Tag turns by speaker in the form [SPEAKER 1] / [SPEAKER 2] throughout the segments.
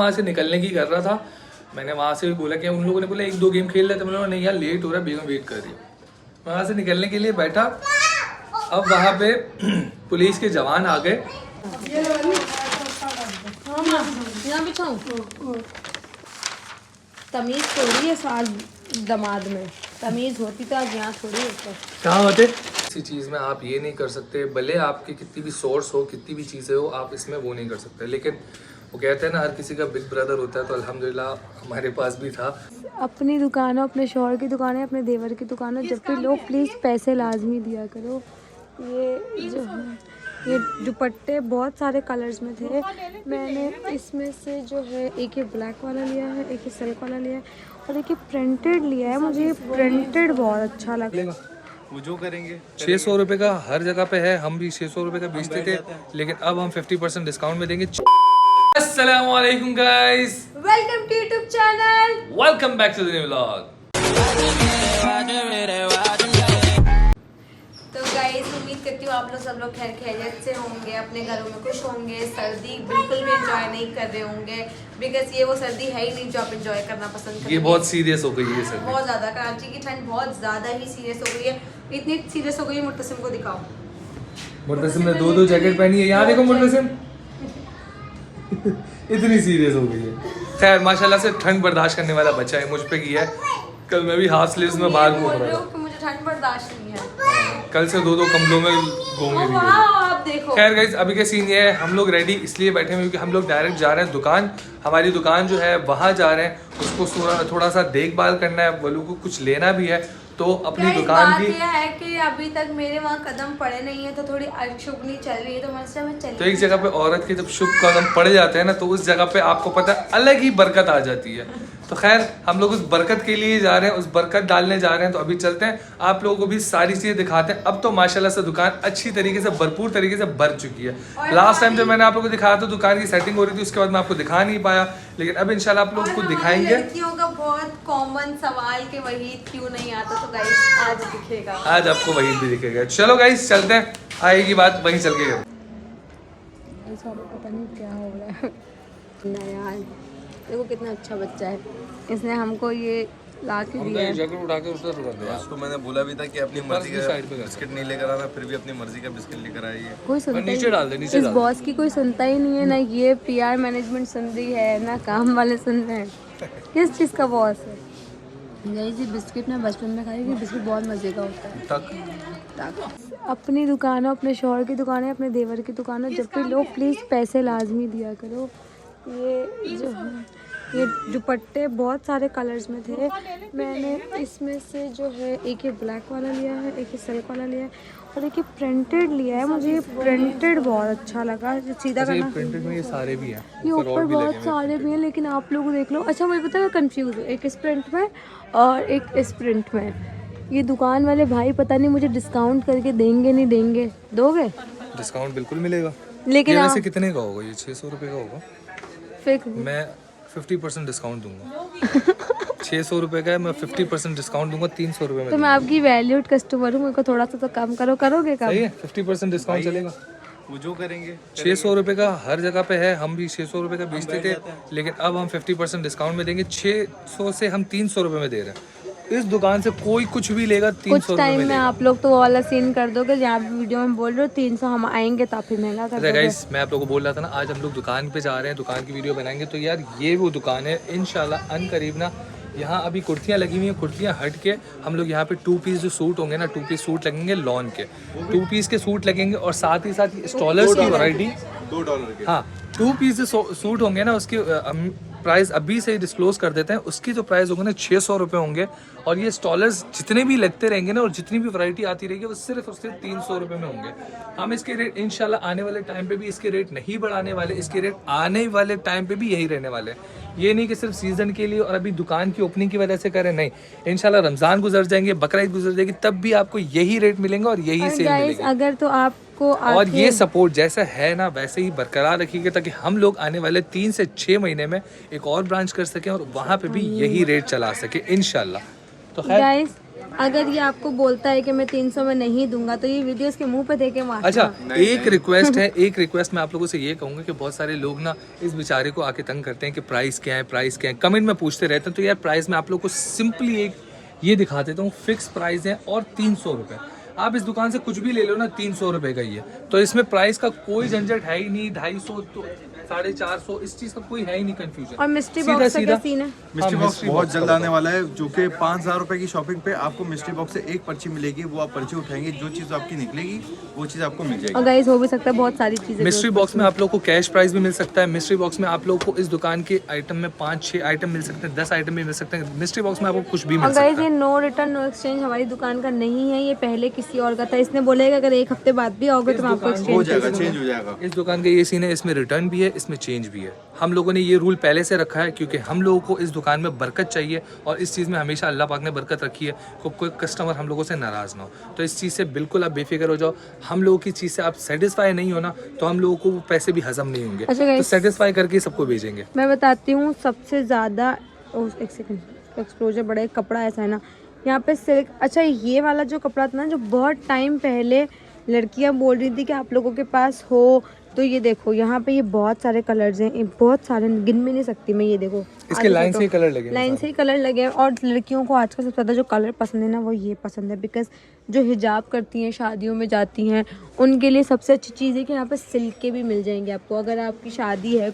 [SPEAKER 1] वहाँ से निकलने की कर रहा था, मैंने वहाँ से भी बोला कि उन लोगों ने बोला 1-2 गेम खेल लेते, मैंने नहीं यार लेट हो रहा है, बेगम वेट कर रही है। वहाँ से निकलने के लिए बैठा, अब वहाँ पे पुलिस के जवान आ गए।
[SPEAKER 2] तमीज थोड़ी है साल दमाद में, तमीज होती तो आज यहाँ थोड़ी होता।
[SPEAKER 1] कहाँ होते? किसी चीज़ में आप ये नहीं कर सकते, भले आपकी कितनी भी सोर्स हो, कितनी भी चीज़ें हो, आप इसमें वो नहीं कर सकते। लेकिन वो कहते हैं ना हर किसी का बिग ब्रदर होता है, तो अल्हम्दुलिल्लाह हमारे पास भी था।
[SPEAKER 2] अपनी दुकान हो, अपने शौहर की दुकान है, अपने देवर की दुकान हो, जब भी लो प्लीज़ पैसे लाजमी दिया करो। ये दुपट्टे बहुत सारे कलर्स में थे, मैंने इसमें से जो है एक ये ब्लैक वाला लिया है, एक ये सिल्क वाला लिया है और एक ये प्रिंटेड लिया है। मुझे ये प्रिंटेड बहुत अच्छा लगा।
[SPEAKER 3] वो जो करेंगे
[SPEAKER 1] 600 रुपये का हर जगह पे है, हम भी 600 रुपये का बेचते थे, लेकिन अब हम 50% डिस्काउंट में देंगे। अस्सलामु अलैकुम guys,
[SPEAKER 2] welcome to YouTube channel,
[SPEAKER 1] welcome back to the new vlog.
[SPEAKER 2] तो गाइस उम्मीद करती हूँ आप लोग सब लोग खैर खैरियत से होंगे, अपने घरों में खुश होंगे, सर्दी बिल्कुल भी एंजॉय नहीं कर रहे होंगे, बिकॉज ये वो सर्दी है ही नहीं जो आप एंजॉय करना पसंद करते हैं।
[SPEAKER 1] ये बहुत सीरियस हो गई है सर,
[SPEAKER 2] बहुत ज़्यादा कराची की ठंड बहुत ज़्यादा ही सीरियस हो गई है। इतनी सीरियस हो गई है, मुर्तसिम को दिखाओ।
[SPEAKER 1] मुर्तसिम ने 2-2 जैकेट पहनी है, यहाँ देखो मुर्तसिम इतनी सीरियस हो गई है। खैर माशाल्लाह से ठंड बर्दाश्त करने वाला बच्चा है, मुझ पे की है। कल मैं भी हाफ स्लीव्स में बाहर घूम रहा था,
[SPEAKER 2] मुझे ठंड बर्दाश्त नहीं है,
[SPEAKER 1] कल से 2-2 कमलों में घूमे भी।
[SPEAKER 2] आप देखो।
[SPEAKER 1] खैर गाइस अभी के सीन ये है, हम लोग रेडी इसलिए बैठे हुए क्योंकि हम लोग डायरेक्ट जा रहे हैं दुकान, हमारी दुकान जो है वहाँ जा रहे हैं, उसको थोड़ा सा देखभाल करना है, वलू को कुछ लेना भी है, तो अपनी दुकान की।
[SPEAKER 2] यह है कि अभी तक मेरे वहाँ कदम पड़े नहीं है, तो थोड़ी अशुभनी चल रही है, तो मैं चली।
[SPEAKER 1] तो एक जगह पे औरत के जब शुभ कदम पड़ जाते हैं ना, तो उस जगह पे आपको पता है अलग ही बरकत आ जाती है। तो खैर हम लोग उस बरकत के लिए जा रहे हैं, उस बरकत डालने जा रहे हैं, तो अभी चलते हैं, आप लोगों को भी सारी चीजें दिखाते हैं। अब तो माशाल्लाह से दुकान अच्छी तरीके से भरपूर तरीके से भर चुकी है। लास्ट टाइम जब मैंने आप लोगों को दिखाया तो दुकान की सेटिंग हो रही थी, उसके बाद मैं आपको दिखा नहीं पाया, लेकिन अब इंशाल्लाह आप लोगों को दिखाएंगे।
[SPEAKER 2] लड़कियों का बहुत कॉमन सवाल कि वहीद क्यों नहीं आता, तो गाइस आज दिखेगा,
[SPEAKER 1] आज आपको वही भी दिखेगा। चलो गाइस चलते हैं, आएगी बात वहीं चल के।
[SPEAKER 2] पता नहीं क्या हो रहा है ना यार, देखो कितना अच्छा बच्चा है, इसने हमको ये ला के दिया है।
[SPEAKER 1] जैकेट उठा के उसने रुका दिया।
[SPEAKER 3] उसको मैंने बोला भी था कि अपनी मर्जी का बिस्किट नहीं लेकर आना, फिर भी अपनी मर्जी का बिस्किट लेकर आई है।
[SPEAKER 2] कोई सुनता
[SPEAKER 1] नीचे
[SPEAKER 2] ही
[SPEAKER 1] डाल दे, नीचे
[SPEAKER 2] इस
[SPEAKER 1] डाल
[SPEAKER 2] बॉस की कोई सुनता ही नहीं है, ना ये पीआर मैनेजमेंट सुन रही है, ना काम वाले सुन रहे हैं, किस चीज़ का बॉस है। यही जी बिस्किट ना बचपन में खाई, बिस्किट बहुत मज़े का होता है। तक अपनी दुकान हो, अपने शौहर की दुकान है, अपने देवर की दुकान हो, जब भी लो प्लीज़ पैसे लाजमी दिया करो। ये दुपट्टे बहुत सारे कलर्स में थे, मैंने इसमें से जो है एक ये ब्लैक वाला लिया है, एक ये सिल्क वाला लिया है और एक ये प्रिंटेड लिया है। मुझे ये प्रिंटेड बहुत अच्छा लगा, सीधा करना।
[SPEAKER 1] प्रिंटेड में ये सारे भी हैं,
[SPEAKER 2] ये ऊपर बहुत सारे भी हैं, लेकिन आप लोग देख लो। अच्छा मुझे पता है, मैं कंफ्यूज हूँ, एक इस प्रिंट में और एक इस प्रिंट में। ये दुकान वाले भाई पता नहीं मुझे डिस्काउंट करके देंगे नहीं देंगे, दोगे?
[SPEAKER 1] डिस्काउंट बिल्कुल मिलेगा,
[SPEAKER 2] लेकिन
[SPEAKER 1] ये वैसे कितने का होगा? ये 600 रुपये का होगा।
[SPEAKER 2] फिर
[SPEAKER 1] मैं 50% डिस्काउंट दूंगा। 600 रुपये का है, मैं 50% डिस्काउंट दूंगा, 300 रुपये में
[SPEAKER 2] तो मैं आपकी वैल्यूड कस्टमर हूँ, मेरे को थोड़ा सा तो कम करो, करोगे कम?
[SPEAKER 1] सही है, 50% डिस्काउंट चलेगा।
[SPEAKER 3] वो जो करेंगे
[SPEAKER 1] 600 रुपये का हर जगह पे है, हम भी 600 रुपये का बेचते थे, लेकिन अब हम 50% डिस्काउंट में देंगे। 600 से हम 300 रुपये में दे रहे हैं। इस दुकान से कोई कुछ भी लेगा 300
[SPEAKER 2] कुछ टाइम में आप लोग तो वो वाला सीन कर दोगे जहाँ पे वीडियो में बोल रहे हो 300 हम आएंगे तो आप फिर महंगा कर दोगे।
[SPEAKER 1] गाइस मैं आप लोगों को बोल रहा था ना, आज हम लोग दुकान पे जा रहे हैं, दुकान की वीडियो बनाएंगे, तो यार ये वो दुकान है इंशाल्लाह अनकरीब ना। यहाँ अभी कुर्तियाँ लगी हुई हैं, कुर्तियाँ हट के हम लोग यहाँ पे 2 पीस जो सूट होंगे ना, 2 पीस सूट लगेंगे लॉन के, 2 पीस के सूट लगेंगे, और साथ ही साथ स्टॉलर्स की वैरायटी
[SPEAKER 3] $2 के।
[SPEAKER 1] हाँ 2 पीस सूट होंगे ना, उसकी प्राइस अभी से ही डिस्क्लोज कर देते हैं। उसकी जो प्राइस होंगे ना 600 रुपये होंगे, और ये स्टॉलर्स जितने भी लगते रहेंगे ना और जितनी भी वैरायटी आती रहेगी वो सिर्फ और सिर्फ 300 रुपये में होंगे। हम इसके रेट इंशाल्लाह आने वाले टाइम पे भी इसके रेट नहीं बढ़ाने वाले, इसके रेट आने वाले टाइम पे भी यही रहने वाले। ये नहीं कि सिर्फ सीजन के लिए और अभी दुकान की ओपनिंग की वजह से करें, नहीं, इंशाल्लाह रमजान गुजर जाएंगे, बकरा ईद गुजर जाएगी, तब भी आपको यही रेट मिलेंगे और यही सेल मिलेगी।
[SPEAKER 2] अगर तो आपको
[SPEAKER 1] और ये सपोर्ट जैसा है ना वैसे ही बरकरार रखिएगा, ताकि हम लोग आने वाले 3 से 6 महीने में एक और ब्रांच कर सकें और वहाँ पे भी यही रेट चला सके इंशाल्लाह। तो
[SPEAKER 2] गाइस अगर ये आपको बोलता है कि मैं 300 में नहीं दूंगा तो ये वीडियो इसके मुंह पे दे के मारना।
[SPEAKER 1] अच्छा, एक रिक्वेस्ट है, एक रिक्वेस्ट मैं आप लोगों से ये कहूँगा कि बहुत सारे लोग ना इस बेचारे को आके तंग करते हैं कि प्राइस क्या है, प्राइस क्या है, कमेंट में पूछते रहते हैं। तो यार प्राइस मैं आप लोग को सिंपली एक ये दिखा देता हूँ, फिक्स प्राइस है और 300 रुपये। आप इस दुकान से कुछ भी ले लो ना, 300 रुपये का ही है। तो इसमें प्राइस का कोई झंझट है ही नहीं। 250 तो 450, इस चीज़ का कोई है ही नहीं कंफ्यूजन।
[SPEAKER 2] और मिस्ट्री बॉक्स का क्या सीन है?
[SPEAKER 4] मिस्ट्री बॉक्स बहुत जल्द आने वाला है, जो कि 5,000 रुपए की शॉपिंग पे आपको मिस्ट्री बॉक्स से एक पर्ची मिलेगी। वो आप पर्ची उठाएंगे, जो चीज़ आपकी निकलेगी वो चीज़ आपको मिल जाएगी।
[SPEAKER 2] और गाइस हो भी सकता है बहुत सारी चीजें।
[SPEAKER 1] मिस्ट्री बॉक्स में आप लोग को कैश प्राइस भी मिल सकता है। मिस्ट्री बॉक्स में आप लोग को इस दुकान के आइटम में 5-6 आइटम मिल सकते हैं, 10 आइटम भी मिल सकते हैं। मिस्ट्री बॉक्स में आपको कुछ भी मिल
[SPEAKER 2] और
[SPEAKER 1] सकता
[SPEAKER 2] गाइस
[SPEAKER 1] है।
[SPEAKER 2] ये नो रिटर्न नो एक्सचेंज हमारी दुकान का नहीं है, ये पहले किसी और का था। इसने बोलेगा अगर एक हफ्ते बाद भी आओगे तो मैं आपको
[SPEAKER 4] हो
[SPEAKER 2] एक्सचेंज
[SPEAKER 4] जाएगा, चेंज हो जाएगा।
[SPEAKER 1] इस दुकान का ये सीन है, इसमें रिटर्न भी है, इसमें चेंज भी है। हम लोगों ने ये रूल पहले से रखा है क्योंकि हम लोगों को इस दुकान में बरकत चाहिए और इस चीज़ में हमेशा अल्लाह पाक ने बरकत रखी है। कोई कस्टमर हम लोगों से नाराज़ ना हो। तो इस चीज़ से बिल्कुल आप बेफिक्र हो जाओ। हम लोगों की चीज़ से आप सेटिस्फाई नहीं हो ना, तो हम लोगों को वो पैसे भी हजम नहीं होंगे।
[SPEAKER 2] अच्छा
[SPEAKER 1] तो सेटिस्फाई करके ही सबको भेजेंगे।
[SPEAKER 2] मैं बताती हूँ सबसे ज़्यादा। एक सेकंड, एक्सपोजर बड़ा एक कपड़ा ऐसा है ना यहाँ पे सिल्क। अच्छा ये वाला जो कपड़ा था ना, जो बहुत टाइम पहले लड़कियाँ बोल रही थी कि आप लोगों के पास हो, तो ये देखो यहाँ पे ये बहुत सारे कलर्स हैं, ये बहुत सारे गिन भी नहीं सकती मैं। ये देखो
[SPEAKER 1] इसके लाइन से ही कलर लगे हैं,
[SPEAKER 2] लाइन से ही कलर लगे हैं। और लड़कियों को आजकल सबसे ज़्यादा जो कलर पसंद है ना, वो ये पसंद है। बिकॉज जो हिजाब करती हैं, शादियों में जाती हैं, उनके लिए सबसे अच्छी चीज़ है कि यहाँ पे सिल्क के भी मिल जाएंगे आपको। अगर आपकी शादी है,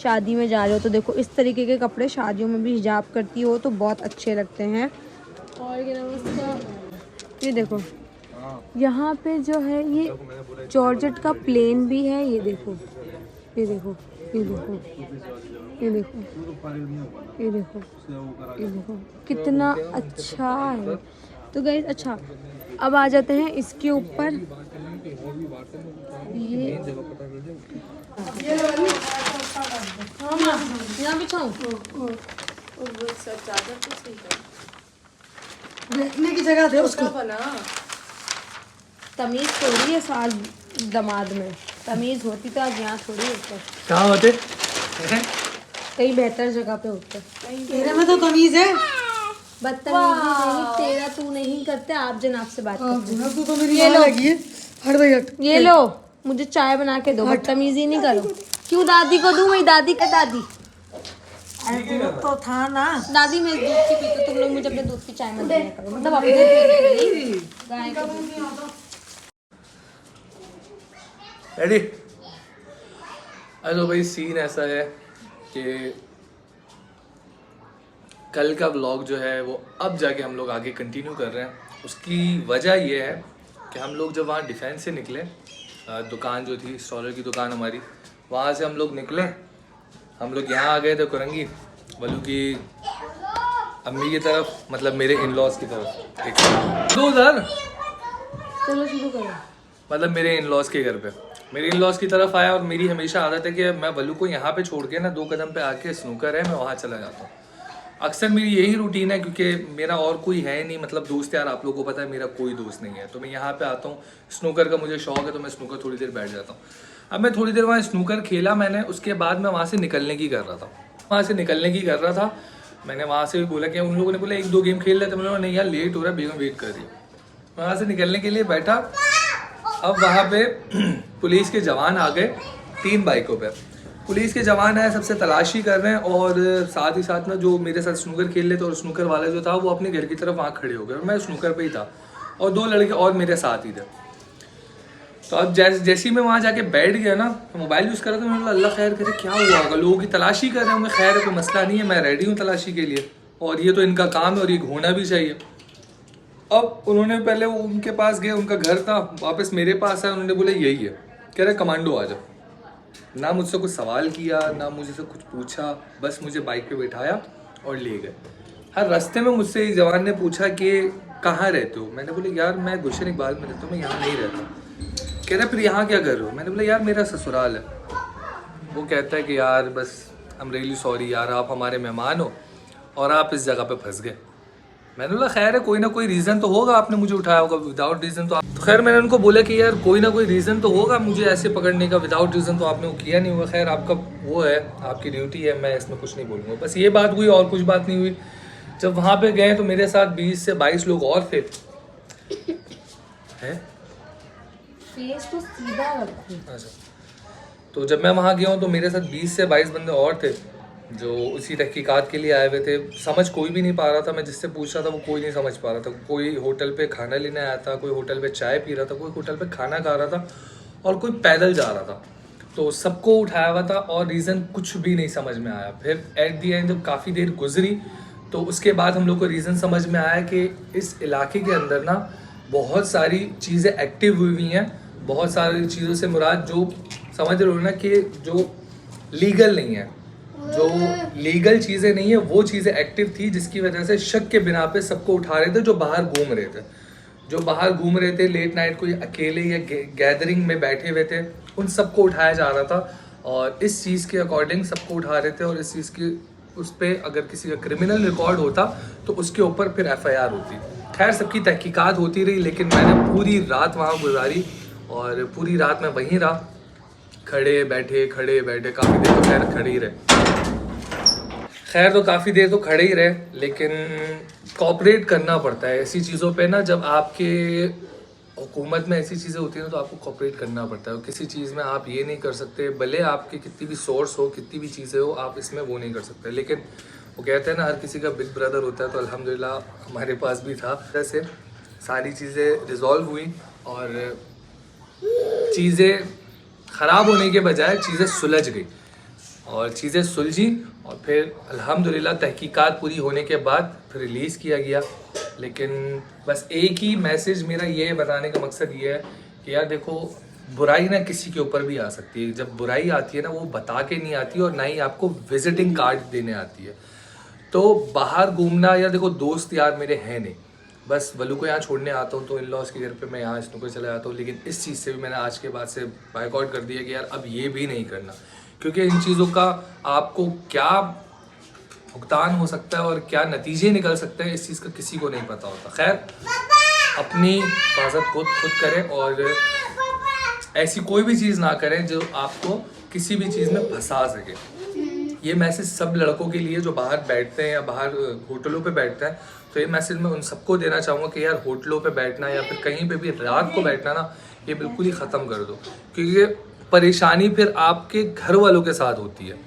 [SPEAKER 2] शादी में जा रहे हो, तो देखो इस तरीके के कपड़े शादियों में भी हिजाब करती हो तो बहुत अच्छे लगते हैं। और क्या नाम है उसका, ये देखो यहाँ पे जो है ये जॉर्जेट का प्लेन भी है। ये देखो, ये देखो, ये देखो, ये देखो, ये देखो, ये देखो कितना अच्छा है। तो गाइस अच्छा, अब आ जाते हैं इसके ऊपर। ये यहाँ बिछाऊं?
[SPEAKER 5] बैठने की जगह दे उसको।
[SPEAKER 2] तमीज थोड़ी है साल दमाद में, तमीज होती तो आज यहाँ थोड़ी होता,
[SPEAKER 1] कहाँ होते?
[SPEAKER 2] कहीं बेहतर जगह पे होता।
[SPEAKER 5] तेरे में तो तमीज है।
[SPEAKER 2] बदतमीजी नहीं, तेरा तू नहीं करते, आप जनाब से बात करते।
[SPEAKER 5] जनाब तू तो मेरी माँ लगी है। हट भाई हट।
[SPEAKER 2] ये लो, मुझे चाय बना के दो, बदतमीजी नहीं करो। क्यों दादी को दूं? मेरी दादी का दादी,
[SPEAKER 5] अरे दूध तो था ना।
[SPEAKER 2] दादी मैं दूध की पीती, तुम लोग मुझे अपने दूध की चाय मत दिया करो। मतलब अपने दूध की नहीं, गाय का दूध।
[SPEAKER 1] रेडी? अरे भाई सीन ऐसा है कि कल का व्लॉग जो है वो अब जाके हम लोग आगे कंटिन्यू कर रहे हैं। उसकी वजह ये है कि हम लोग जब वहाँ डिफेंस से निकले, दुकान जो थी स्टॉलर की दुकान हमारी, वहाँ से हम लोग निकले, हम लोग यहाँ आ गए थे कुरंगी वलू की अम्मी की तरफ, मतलब मेरे इन लॉज की तरफ। एक दो उधर,
[SPEAKER 2] चलो शुरू करो।
[SPEAKER 1] मतलब मेरे इन लॉज के घर पे, मेरे इन लॉज की तरफ आया। और मेरी हमेशा आदत है कि मैं वलू को यहाँ पे छोड़ के ना 2 कदम पे आके स्नूकर है, मैं वहाँ चला जाता हूँ। अक्सर मेरी यही रूटीन है क्योंकि मेरा और कोई है नहीं, मतलब दोस्त यार आप लोगों को पता है मेरा कोई दोस्त नहीं है। तो मैं यहाँ पे आता हूँ, स्नूकर का मुझे शौक है, तो मैं स्नूकर थोड़ी देर बैठ जाता हूँ। अब मैं थोड़ी देर वहाँ स्नूकर खेला मैंने, उसके बाद मैं वहाँ से निकलने की कर रहा था। मैंने वहाँ से भी बोला कि उन लोगों ने बोला 1-2 गेम खेल लेते, मैंने बोला नहीं यार लेट हो रहा है, बेगम वेट कर रही है। वहाँ से निकलने के लिए बैठा। अब वहाँ पे पुलिस के जवान आ गए 3 बाइकों पे। पुलिस के जवान आए, सबसे तलाशी कर रहे हैं और साथ ही साथ ना जो मेरे साथ स्नूकर खेल लेते और स्नूकर वाला जो था वो अपने घर की तरफ वहाँ खड़े हो गए और मैं स्नूकर पे ही था और 2 लड़के और मेरे साथ ही थे। तो अब जैसे ही मैं वहाँ जाके बैठ गया ना, तो मोबाइल यूज़ कर रहा था, मैंने बोला अल्लाह खैर करे क्या हुआ होगा, लोगों की तलाशी कर रहे होंगे। खैर है, कोई मसला नहीं है, मैं रेडी हूँ तलाशी के लिए और ये तो इनका काम है और ये होना भी चाहिए। अब उन्होंने पहले वो उनके पास गए, उनका घर था, वापस मेरे पास आया, उन्होंने बोला यही है, कह रहे कमांडो आ जाओ। ना मुझसे कुछ सवाल किया, ना मुझे से कुछ पूछा, बस मुझे बाइक पे बैठाया और ले गए। हर रास्ते में मुझसे एक जवान ने पूछा कि कहाँ रहते हो। मैंने बोला यार मैं गुलशन इकबाल में रहता हूँ, मैं यहाँ नहीं रहता। कह रहा फिर यहाँ क्या कर रहे हो। मैंने बोला यार मेरा ससुराल है। वो कहता है कि यार बस आई एम रियली सॉरी यार, आप हमारे मेहमान हो और आप इस जगह पे फंस गए। मैंने बोला खैर है, कोई ना कोई रीज़न तो होगा, आपने मुझे उठाया होगा, विदाउट रीज़न तो आप। तो खैर मैंने उनको बोला कि यार कोई ना कोई रीज़न तो होगा मुझे ऐसे पकड़ने का, विदाउट रीज़न तो आपने वो किया नहीं होगा। खैर आपका वो है, आपकी ड्यूटी है, मैं इसमें कुछ नहीं बोलूँगा। बस ये बात हुई और कुछ बात नहीं हुई। जब वहाँ पे गए तो मेरे साथ 20 से 22 लोग और थे हैं।
[SPEAKER 2] फेस को सीधा रखो।
[SPEAKER 1] अच्छा, तो जब मैं वहाँ गया हूँ तो मेरे साथ 20 से 22 बंदे और थे जो उसी तहकीकात के लिए आए हुए थे। समझ कोई भी नहीं पा रहा था, मैं जिससे पूछ रहा था वो कोई नहीं समझ पा रहा था। कोई होटल पे खाना लेने आया था, कोई होटल पे चाय पी रहा था, कोई होटल पे खाना खा रहा था और कोई पैदल जा रहा था। तो सबको उठाया हुआ था और रीज़न कुछ भी नहीं समझ में आया। फिर एट दी एंड जब काफ़ी देर गुजरी तो उसके बाद हम लोग को रीज़न समझ में आया कि इस इलाके के अंदर ना बहुत सारी चीज़ें एक्टिव हुई हुई हैं। बहुत सारी चीज़ों से मुराद जो समझ रहे हो ना कि जो लीगल नहीं है, जो लीगल चीज़ें नहीं है वो चीज़ें एक्टिव थी, जिसकी वजह से शक के बिना पे सबको उठा रहे थे जो बाहर घूम रहे थे। जो बाहर घूम रहे थे लेट नाइट कोई अकेले या गैदरिंग में बैठे हुए थे, उन सबको उठाया जा रहा था और इस चीज़ के अकॉर्डिंग सबको उठा रहे थे। और इस चीज़ की उस पर अगर किसी का क्रिमिनल रिकॉर्ड होता तो उसके ऊपर फिर FIR होती। खैर सबकी तहकीकात होती रही, लेकिन मैंने पूरी रात वहाँ गुजारी और पूरी रात में वहीं रहा, खड़े बैठे काफ़ी देर तो खैर खड़े ही रहे। लेकिन कॉपरेट करना पड़ता है ऐसी चीज़ों पे ना। जब आपके हुकूमत में ऐसी चीज़ें होती हैं ना तो आपको कॉपरेट करना पड़ता है। और किसी चीज़ में आप ये नहीं कर सकते, भले आपकी कितनी भी सोर्स हो, कितनी भी चीज़ें हो, आप इसमें वो नहीं कर सकते। लेकिन वो कहते हैं ना हर किसी का बिग ब्रदर होता है, तो अल्हम्दुलिल्लाह हमारे पास भी था। जैसे सारी चीज़ें रिजॉल्व हुई और चीज़ें ख़राब होने के बजाय चीज़ें सुलझ गई और चीज़ें सुलझी और फिर अल्हम्दुलिल्लाह तहकीकात पूरी होने के बाद फिर रिलीज़ किया गया। लेकिन बस एक ही मैसेज मेरा ये बताने का मकसद ये है कि यार देखो, बुराई ना किसी के ऊपर भी आ सकती है। जब बुराई आती है ना वो बता के नहीं आती और ना ही आपको विजिटिंग कार्ड देने आती है। तो बाहर घूमना, या देखो दोस्त यार मेरे हैं नहीं, बस वलू को यहाँ छोड़ने आता हूँ तो इन लॉज के घर पे मैं यहाँ स्नूकर चला जाता हूँ। लेकिन इस चीज़ से भी मैंने आज के बाद से बाइकआउट कर दिया कि यार अब ये भी नहीं करना, क्योंकि इन चीज़ों का आपको क्या भुगतान हो सकता है और क्या नतीजे निकल सकते हैं इस चीज़ का किसी को नहीं पता होता। खैर अपनी हिफाजत खुद करें और ऐसी कोई भी चीज़ ना करें जो आपको किसी भी चीज़ में फंसा सके। ये मैसेज सब लड़कों के लिए जो बाहर बैठते हैं या बाहर होटलों पे बैठते हैं, तो ये मैसेज मैं उन सबको देना चाहूँगा कि यार होटलों पे बैठना या फिर कहीं पे भी रात को बैठना ना, ये बिल्कुल ही ख़त्म कर दो। क्योंकि परेशानी फिर आपके घर वालों के साथ होती है।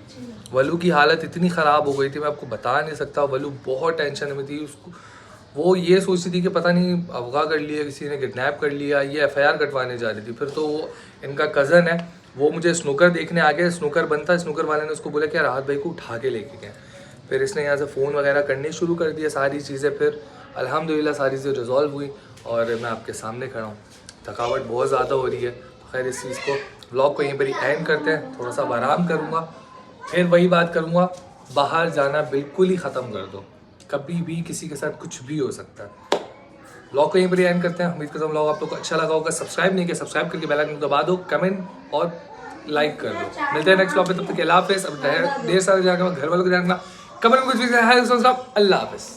[SPEAKER 1] वलू की हालत इतनी ख़राब हो गई थी, मैं आपको बता नहीं सकता। वलू बहुत टेंशन में थी। उसको वो ये सोचती थी कि पता नहीं अगवा कर लिया, किसी ने किडनैप कर लिया, ये FIR कटवाने जा रही थी। फिर तो वो इनका कज़न है, वो मुझे स्नूकर देखने आ गया। स्नूकर बनता, स्नूकर वाले ने उसको बोला कि राहत भाई को उठा के लेके गए। फिर इसने यहाँ से फ़ोन वगैरह करने शुरू कर दिया, सारी चीज़ें। फिर अल्हम्दुलिल्लाह सारी चीज़ें रिजॉल्व हुई और मैं आपके सामने खड़ा हूँ। थकावट बहुत ज़्यादा हो रही है। खैर इस चीज़ को व्लॉग को यहीं पर ही एंड करते हैं। थोड़ा सा आराम करूँगा, फिर वही बात करूँगा, बाहर जाना बिल्कुल ही ख़त्म कर दो। कभी भी किसी के साथ कुछ भी हो सकता है। व्लॉग को यहीं पर ही एंड करते हैं। उम्मीद करता हूँ व्लॉग आप लोग को अच्छा लगा होगा। सब्सक्राइब नहीं किया, सब्सक्राइब करके बेल आइकन दबा दो, कमेंट और लाइक कर दो। मिलते हैं नेक्स्ट व्लॉग में, तब तक के अल्लाह हाफ़िज़। अब ढेर सारे ध्यान रखना, घर वालों को ध्यान रखना, कमेंट में कुछ भी अल्लाह हाफ़िज़।